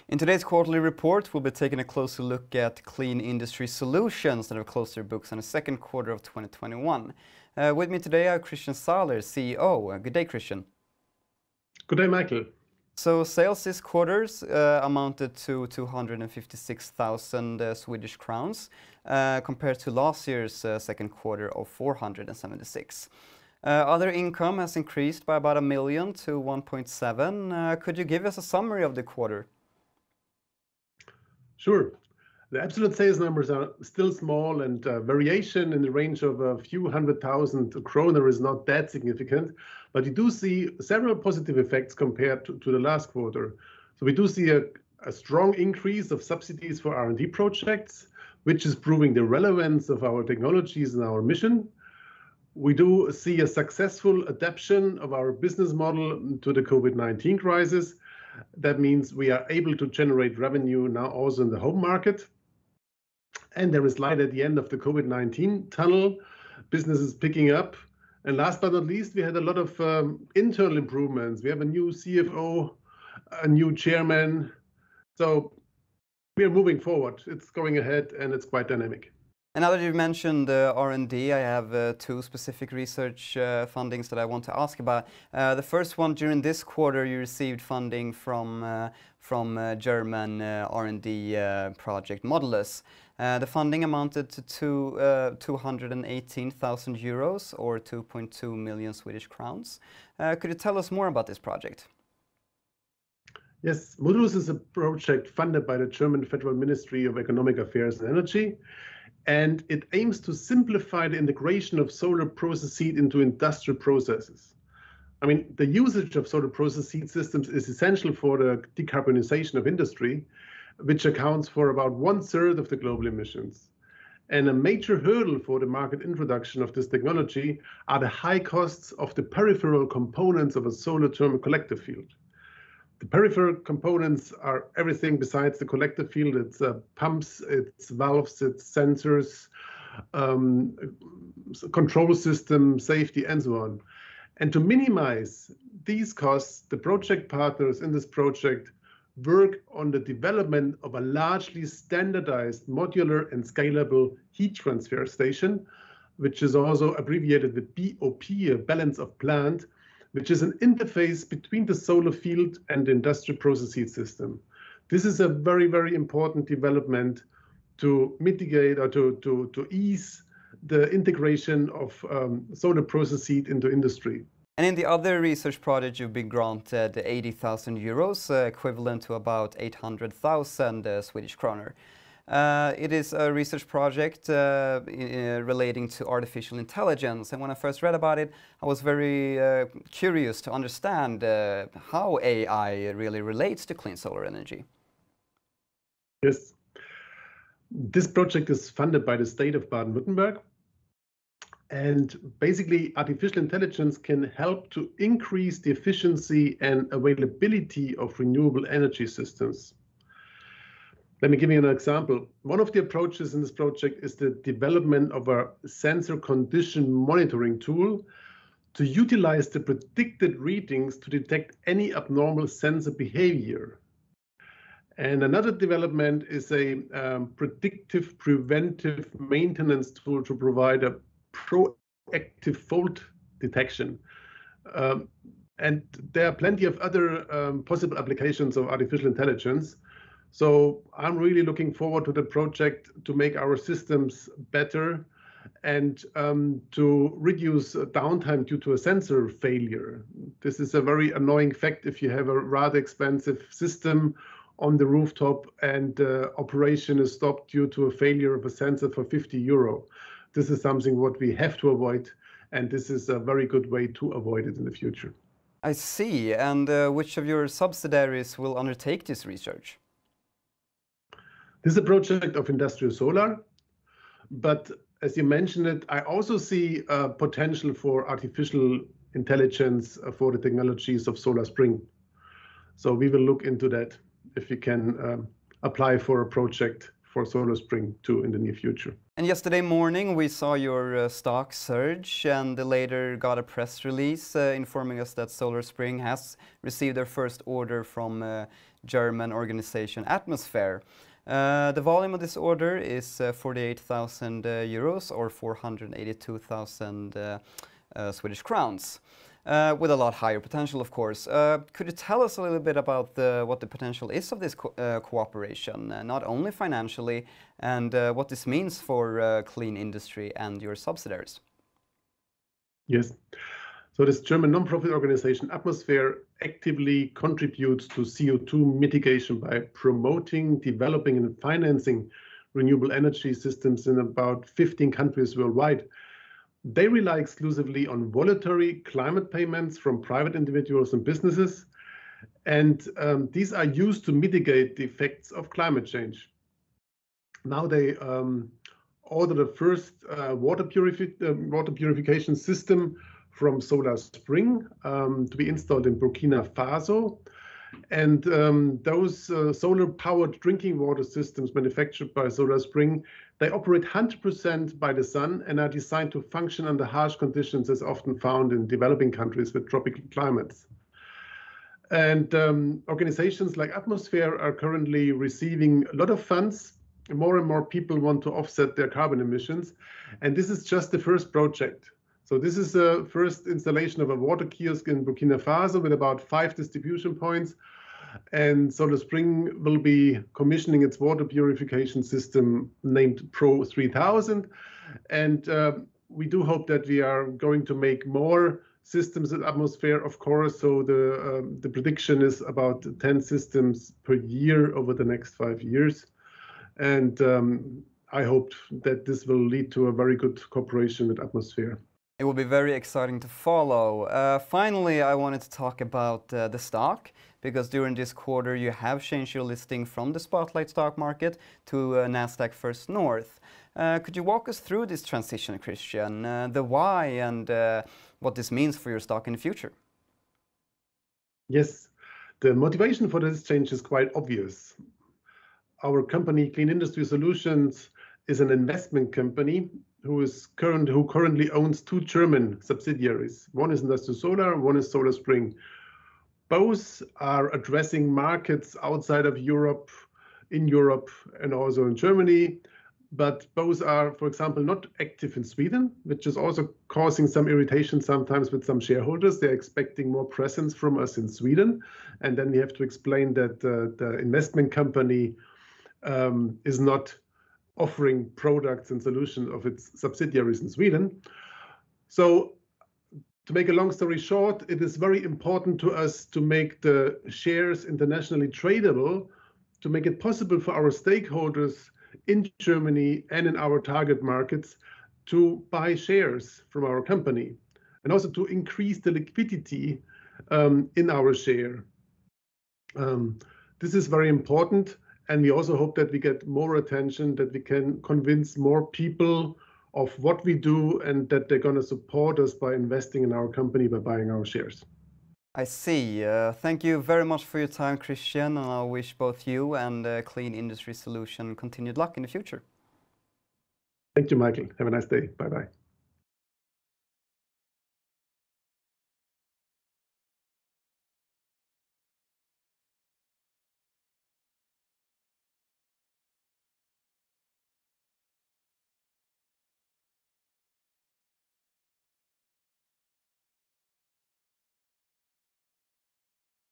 In today's quarterly report, we'll be taking a closer look at clean industry solutions that have closed their books in the second quarter of 2021. With me today, I have Christian Zahler, CEO. Good day, Christian. Good day, Michael. So sales this quarter amounted to 256,000 Swedish crowns compared to last year's second quarter of 476. Other income has increased by about 1 million to 1.7. Could you give us a summary of the quarter? Sure. The absolute sales numbers are still small, and variation in the range of a few 100,000 kroner is not that significant, but you do see several positive effects compared to the last quarter. So we do see a strong increase of subsidies for R&D projects, which is proving the relevance of our technologies and our mission. We do see a successful adaptation of our business model to the COVID-19 crisis. That means we are able to generate revenue now also in the home market. And there is light at the end of the COVID-19 tunnel. Business is picking up. And last but not least, we had a lot of internal improvements. We have a new CFO, a new chairman. So we are moving forward. It's going ahead and it's quite dynamic. And now that you've mentioned R&D, I have two specific research fundings that I want to ask about. The first one, during this quarter, you received funding from German R&D project Modulus. The funding amounted to 218,000 euros or 2.2 million Swedish crowns. Could you tell us more about this project? Yes, Modulus is a project funded by the German Federal Ministry of Economic Affairs and Energy. And it aims to simplify the integration of solar process heat into industrial processes. I mean, the usage of solar process heat systems is essential for the decarbonization of industry, which accounts for about 1/3 of the global emissions. And a major hurdle for the market introduction of this technology are the high costs of the peripheral components of a solar thermal collector field. The peripheral components are everything besides the collector field. It's pumps, it's valves, it's sensors, control system, safety, and so on. And to minimize these costs, the project partners in this project work on the development of a largely standardized, modular, and scalable heat transfer station, which is also abbreviated with BOP, a balance of plant, which is an interface between the solar field and the industrial process heat system. This is a very, very important development to mitigate or to ease the integration of solar process heat into industry. And in the other research project, you've been granted 80,000 euros, equivalent to about 800,000 Swedish kroner. It is a research project relating to artificial intelligence. And when I first read about it, I was very curious to understand how AI really relates to clean solar energy. Yes. This project is funded by the state of Baden-Württemberg. And basically, artificial intelligence can help to increase the efficiency and availability of renewable energy systems. Let me give you an example. One of the approaches in this project is the development of a sensor condition monitoring tool to utilize the predicted readings to detect any abnormal sensor behavior. And another development is a predictive preventive maintenance tool to provide a proactive fault detection. And there are plenty of other possible applications of artificial intelligence. So I'm really looking forward to the project to make our systems better and to reduce downtime due to a sensor failure. This is a very annoying fact if you have a rather expensive system on the rooftop and operation is stopped due to a failure of a sensor for 50 euro. This is something what we have to avoid, and this is a very good way to avoid it in the future. I see. And which of your subsidiaries will undertake this research? This is a project of Industrial Solar, but as you mentioned it, I also see potential for artificial intelligence for the technologies of Solar Spring. So we will look into that if we can apply for a project for SolarSpring too in the near future. And yesterday morning we saw your stock surge, and later got a press release informing us that SolarSpring has received their first order from German organization Atmosfair. The volume of this order is 48,000 euros or 482,000 Swedish crowns. With a lot higher potential, of course. Could you tell us a little bit about what the potential is of this cooperation, not only financially, and what this means for clean industry and your subsidiaries? Yes. So this German non-profit organization Atmosfair actively contributes to CO2 mitigation by promoting, developing and financing renewable energy systems in about 15 countries worldwide. They rely exclusively on voluntary climate payments from private individuals and businesses, and these are used to mitigate the effects of climate change. Now they order the first water purification system from SolarSpring to be installed in Burkina Faso. And those solar-powered drinking water systems manufactured by SolarSpring, they operate 100% by the sun and are designed to function under harsh conditions as often found in developing countries with tropical climates. And organizations like Atmosfair are currently receiving a lot of funds. More and more people want to offset their carbon emissions. And this is just the first project. So this is the first installation of a water kiosk in Burkina Faso with about 5 distribution points. And SolarSpring will be commissioning its water purification system named Pro 3000. And we do hope that we are going to make more systems at Atmosfair, of course. So the prediction is about 10 systems per year over the next 5 years. And I hope that this will lead to a very good cooperation with Atmosfair. It will be very exciting to follow. Finally, I wanted to talk about the stock, because during this quarter you have changed your listing from the Spotlight stock market to Nasdaq First North. Could you walk us through this transition, Christian, the why and what this means for your stock in the future? Yes, the motivation for this change is quite obvious. Our company, Clean Industry Solutions, is an investment company who currently owns 2 German subsidiaries. One is Industrial Solar, one is SolarSpring. Both are addressing markets outside of Europe, in Europe, and also in Germany. But both are, for example, not active in Sweden, which is also causing some irritation sometimes with some shareholders. They're expecting more presence from us in Sweden. And then we have to explain that the investment company is not offering products and solutions of its subsidiaries in Sweden. So to make a long story short, it is very important to us to make the shares internationally tradable, to make it possible for our stakeholders in Germany and in our target markets to buy shares from our company, and also to increase the liquidity in our share. This is very important. And we also hope that we get more attention, that we can convince more people of what we do and that they're going to support us by investing in our company, by buying our shares. I see. Thank you very much for your time, Christian, and I wish both you and Clean Industry Solution continued luck in the future. Thank you, Michael. Have a nice day. Bye-bye.